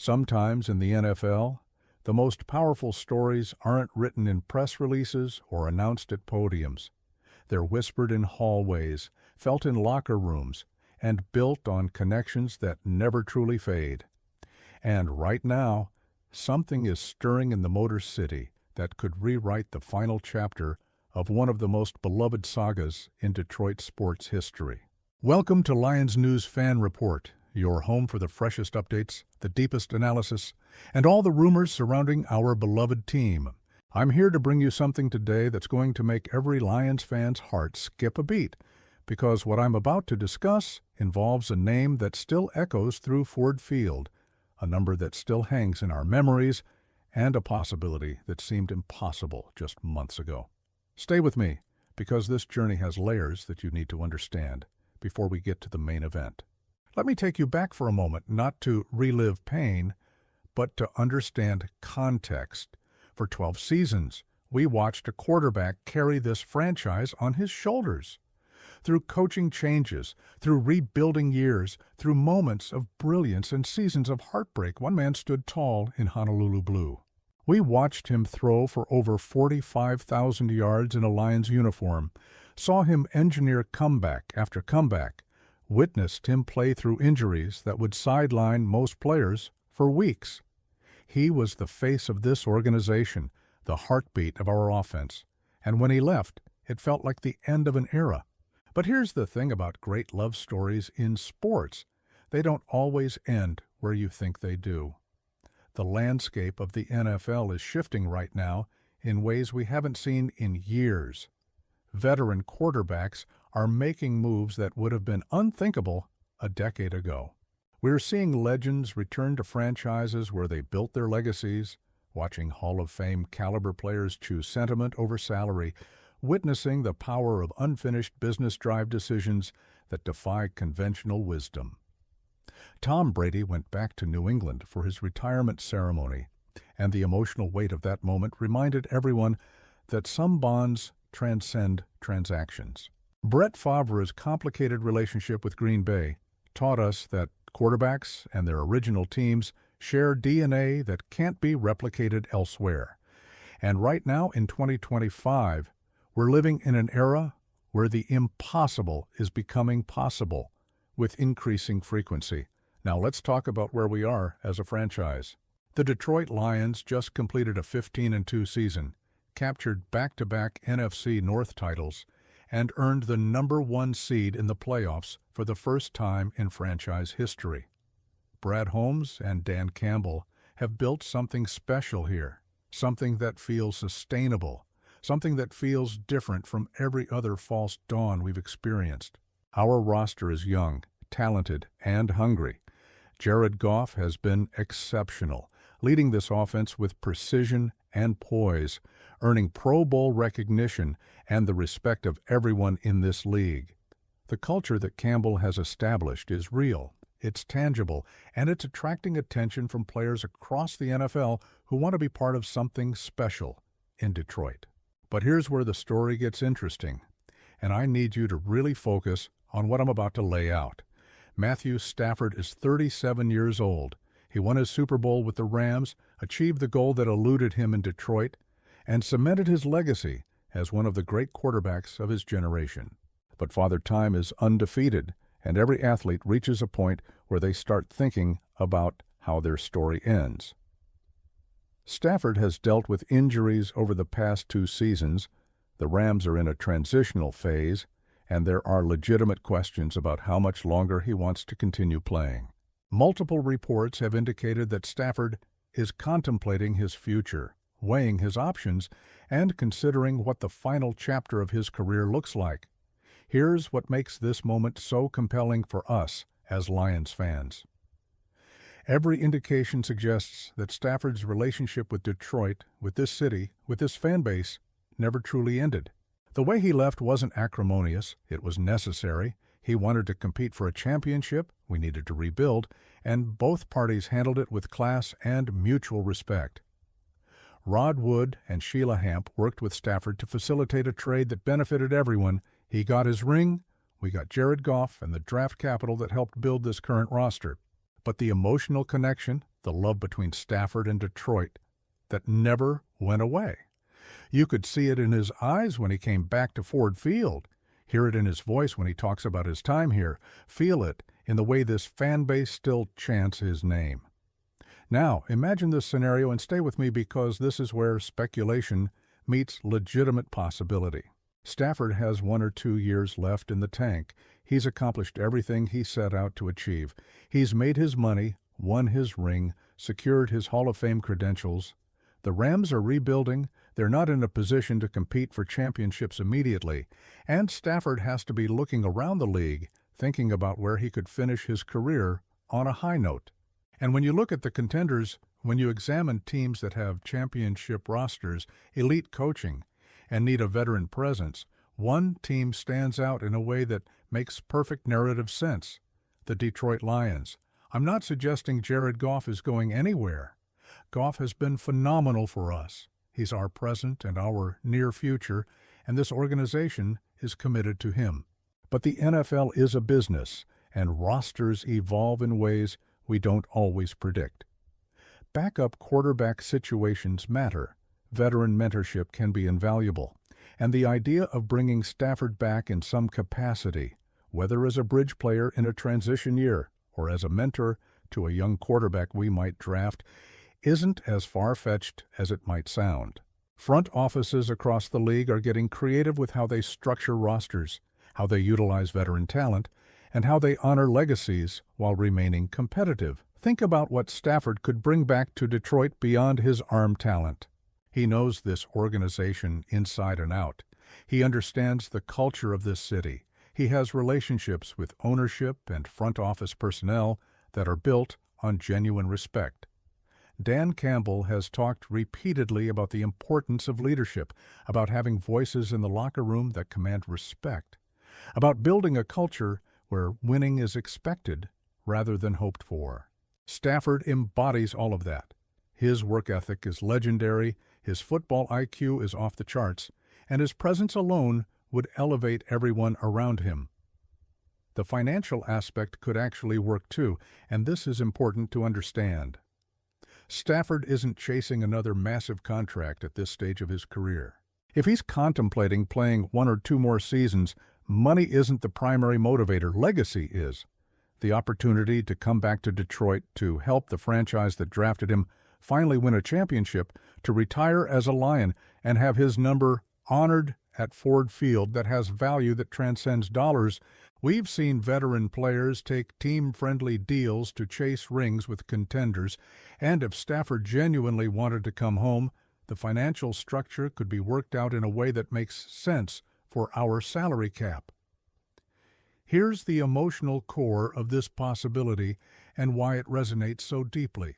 Sometimes in the NFL, the most powerful stories aren't written in press releases or announced at podiums. They're whispered in hallways, felt in locker rooms, and built on connections that never truly fade. And right now, something is stirring in the Motor City that could rewrite the final chapter of one of the most beloved sagas in Detroit sports history. Welcome to Lions News Fan Report, your home for the freshest updates, the deepest analysis, and all the rumors surrounding our beloved team. I'm here to bring you something today that's going to make every Lions fan's heart skip a beat, because what I'm about to discuss involves a name that still echoes through Ford Field, a number that still hangs in our memories, and a possibility that seemed impossible just months ago. Stay with me, because this journey has layers that you need to understand before we get to the main event. Let me take you back for a moment, not to relive pain, but to understand context. For 12 seasons, we watched a quarterback carry this franchise on his shoulders. Through coaching changes, through rebuilding years, through moments of brilliance and seasons of heartbreak, one man stood tall in Honolulu blue. We watched him throw for over 45,000 yards in a Lions uniform, saw him engineer comeback after comeback, witnessed him play through injuries that would sideline most players for weeks. He was the face of this organization, the heartbeat of our offense, and when he left, it felt like the end of an era. But here's the thing about great love stories in sports. They don't always end where you think they do. The landscape of the NFL is shifting right now in ways we haven't seen in years. Veteran quarterbacks are making moves that would have been unthinkable a decade ago. We're seeing legends return to franchises where they built their legacies, watching Hall of Fame caliber players choose sentiment over salary, witnessing the power of unfinished business drive decisions that defy conventional wisdom. Tom Brady went back to New England for his retirement ceremony, and the emotional weight of that moment reminded everyone that some bonds transcend transactions. Brett Favre's complicated relationship with Green Bay taught us that quarterbacks and their original teams share DNA that can't be replicated elsewhere. And right now in 2025, we're living in an era where the impossible is becoming possible with increasing frequency. Now let's talk about where we are as a franchise. The Detroit Lions just completed a 15-2 season, captured back-to-back NFC North titles, and earned the #1 seed in the playoffs for the first time in franchise history. Brad Holmes and Dan Campbell have built something special here, something that feels sustainable, something that feels different from every other false dawn we've experienced. Our roster is young, talented, and hungry. Jared Goff has been exceptional, leading this offense with precision and poise, earning Pro Bowl recognition and the respect of everyone in this league. The culture that Campbell has established is real, it's tangible, and it's attracting attention from players across the NFL who want to be part of something special in Detroit. But here's where the story gets interesting, and I need you to really focus on what I'm about to lay out. Matthew Stafford is 37 years old. He won his Super Bowl with the Rams, achieved the goal that eluded him in Detroit, and cemented his legacy as one of the great quarterbacks of his generation. But Father Time is undefeated, and every athlete reaches a point where they start thinking about how their story ends. Stafford has dealt with injuries over the past 2 seasons. The Rams are in a transitional phase, and there are legitimate questions about how much longer he wants to continue playing. Multiple reports have indicated that Stafford is contemplating his future, weighing his options, and considering what the final chapter of his career looks like. Here's what makes this moment so compelling for us as Lions fans. Every indication suggests that Stafford's relationship with Detroit, with this city, with this fan base, never truly ended. The way he left wasn't acrimonious, it was necessary. He wanted to compete for a championship, we needed to rebuild, and both parties handled it with class and mutual respect. Rod Wood and Sheila Hamp worked with Stafford to facilitate a trade that benefited everyone. He got his ring, we got Jared Goff and the draft capital that helped build this current roster. But the emotional connection, the love between Stafford and Detroit that never went away. You could see it in his eyes when he came back to Ford Field, hear it in his voice when he talks about his time here, feel it in the way this fan base still chants his name. Now, imagine this scenario and stay with me because this is where speculation meets legitimate possibility. Stafford has 1 or 2 years left in the tank. He's accomplished everything he set out to achieve. He's made his money, won his ring, secured his Hall of Fame credentials. The Rams are rebuilding. They're not in a position to compete for championships immediately. And Stafford has to be looking around the league, thinking about where he could finish his career on a high note. And when you look at the contenders, when you examine teams that have championship rosters, elite coaching, and need a veteran presence, one team stands out in a way that makes perfect narrative sense: the Detroit Lions. I'm not suggesting Jared Goff is going anywhere. Goff has been phenomenal for us. He's our present and our near future, and this organization is committed to him. But the NFL is a business, and rosters evolve in ways we don't always predict. Backup quarterback situations matter. Veteran mentorship can be invaluable. And the idea of bringing Stafford back in some capacity, whether as a bridge player in a transition year or as a mentor to a young quarterback we might draft, isn't as far-fetched as it might sound. Front offices across the league are getting creative with how they structure rosters, how they utilize veteran talent, and how they honor legacies while remaining competitive. Think about what Stafford could bring back to Detroit beyond his arm talent. He knows this organization inside and out. He understands the culture of this city. He has relationships with ownership and front office personnel that are built on genuine respect. Dan Campbell has talked repeatedly about the importance of leadership, about having voices in the locker room that command respect, about building a culture where winning is expected rather than hoped for. Stafford embodies all of that. His work ethic is legendary, his football IQ is off the charts, and his presence alone would elevate everyone around him. The financial aspect could actually work too, and this is important to understand. Stafford isn't chasing another massive contract at this stage of his career. If he's contemplating playing 1 or 2 more seasons, money isn't the primary motivator, legacy is. The opportunity to come back to Detroit to help the franchise that drafted him finally win a championship, to retire as a Lion and have his number honored at Ford Field that has value that transcends dollars. We've seen veteran players take team-friendly deals to chase rings with contenders, and if Stafford genuinely wanted to come home, the financial structure could be worked out in a way that makes sense for our salary cap. Here's the emotional core of this possibility and why it resonates so deeply.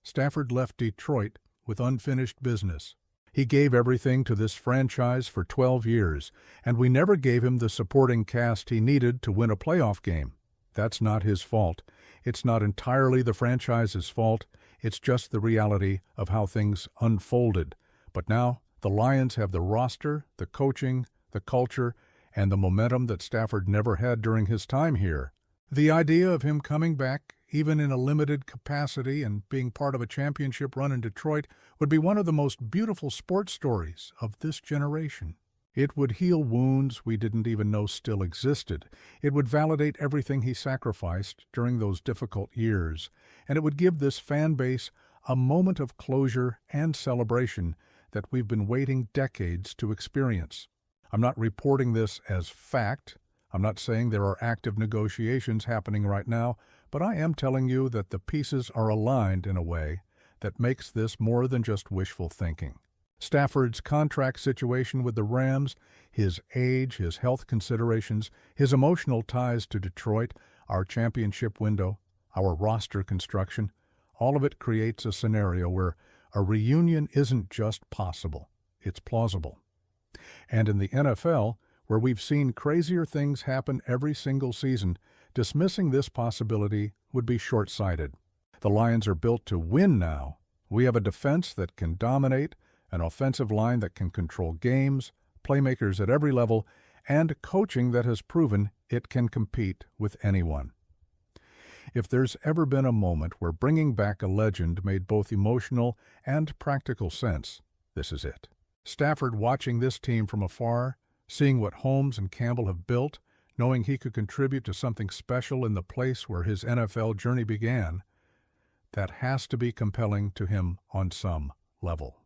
Stafford left Detroit with unfinished business. He gave everything to this franchise for 12 years, and we never gave him the supporting cast he needed to win a playoff game. That's not his fault. It's not entirely the franchise's fault. It's just the reality of how things unfolded. But now, the Lions have the roster, the coaching, the culture, and the momentum that Stafford never had during his time here. The idea of him coming back, even in a limited capacity and being part of a championship run in Detroit, would be one of the most beautiful sports stories of this generation. It would heal wounds we didn't even know still existed. It would validate everything he sacrificed during those difficult years, and it would give this fan base a moment of closure and celebration that we've been waiting decades to experience. I'm not reporting this as fact. I'm not saying there are active negotiations happening right now, but I am telling you that the pieces are aligned in a way that makes this more than just wishful thinking. Stafford's contract situation with the Rams, his age, his health considerations, his emotional ties to Detroit, our championship window, our roster construction, all of it creates a scenario where a reunion isn't just possible, it's plausible. And in the NFL, where we've seen crazier things happen every single season, dismissing this possibility would be short-sighted. The Lions are built to win now. We have a defense that can dominate, an offensive line that can control games, playmakers at every level, and coaching that has proven it can compete with anyone. If there's ever been a moment where bringing back a legend made both emotional and practical sense, this is it. Stafford watching this team from afar, seeing what Holmes and Campbell have built, knowing he could contribute to something special in the place where his NFL journey began, that has to be compelling to him on some level.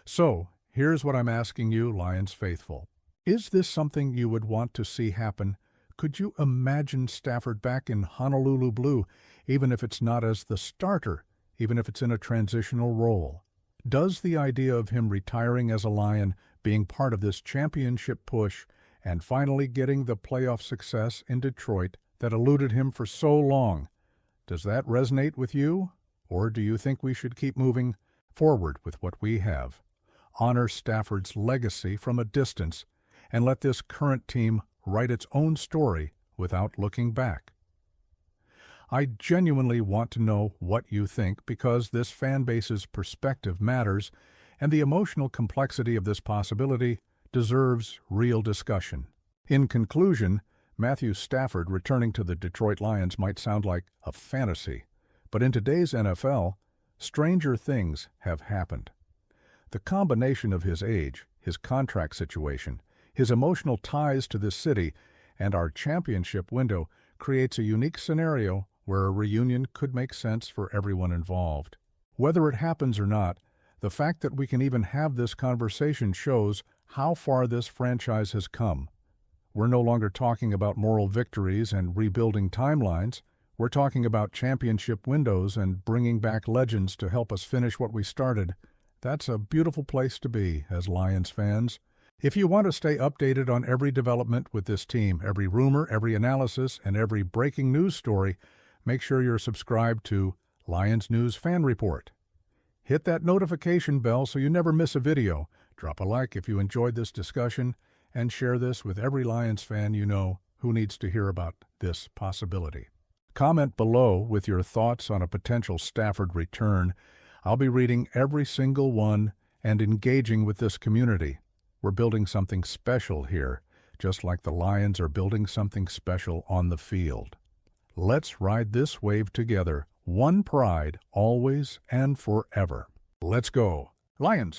So, here's what I'm asking you, Lions faithful. Is this something you would want to see happen? Could you imagine Stafford back in Honolulu Blue, even if it's not as the starter, even if it's in a transitional role? Does the idea of him retiring as a Lion, being part of this championship push, and finally getting the playoff success in Detroit that eluded him for so long, does that resonate with you? Or do you think we should keep moving forward with what we have? Honor Stafford's legacy from a distance and let this current team write its own story without looking back. I genuinely want to know what you think because this fan base's perspective matters and the emotional complexity of this possibility deserves real discussion. In conclusion, Matthew Stafford returning to the Detroit Lions might sound like a fantasy, but in today's NFL, stranger things have happened. The combination of his age, his contract situation, his emotional ties to this city, and our championship window creates a unique scenario where a reunion could make sense for everyone involved. Whether it happens or not, the fact that we can even have this conversation shows how far this franchise has come. We're no longer talking about moral victories and rebuilding timelines. We're talking about championship windows and bringing back legends to help us finish what we started. That's a beautiful place to be as Lions fans. If you want to stay updated on every development with this team, every rumor, every analysis, and every breaking news story, make sure you're subscribed to Lions News Fan Report. Hit that notification bell so you never miss a video. Drop a like if you enjoyed this discussion, and share this with every Lions fan you know who needs to hear about this possibility. Comment below with your thoughts on a potential Stafford return. I'll be reading every single one and engaging with this community. We're building something special here, just like the Lions are building something special on the field. Let's ride this wave together, one pride, always and forever. Let's go, Lions!